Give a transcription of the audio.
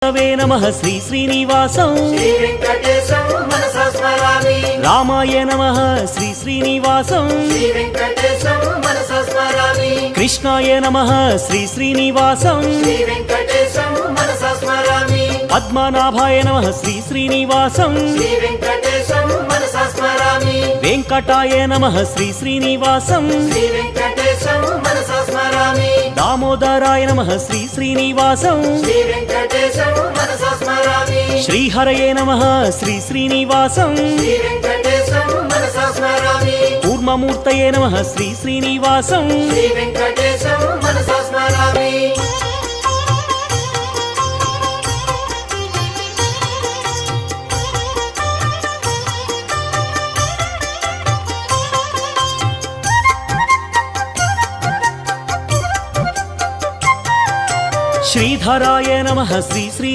नमः श्री श्रीनिवासं श्री वेंकटेशं मनसा स्मरामि। रामाय नमः श्री श्रीनिवासं श्री वेंकटेशं मनसा स्मरामि। कृष्णाय नमः श्री श्रीनिवासं श्री वेंकटेशं मनसा स्मरामि। पद्मनाभाय नमः श्री श्रीनिवासं श्री वेंकटेशं मनसा स्मरामि। वेंकटाय नमः श्री श्रीनिवासं श्री वेंकटेशं मनसा स्मरामि। दामोदराय नमः श्री श्रीनिवासं श्री वेंकटेशं मनसा स्मरामि। श्रीहरये नमः श्री श्रीनिवासं श्री वेंकटेशं मनसा स्मरामि। कूर्ममूर्तये नमः श्री श्रीनिवासं श्री वेंकटेशं मनसा स्मरामि। श्रीधराय नमः श्री श्री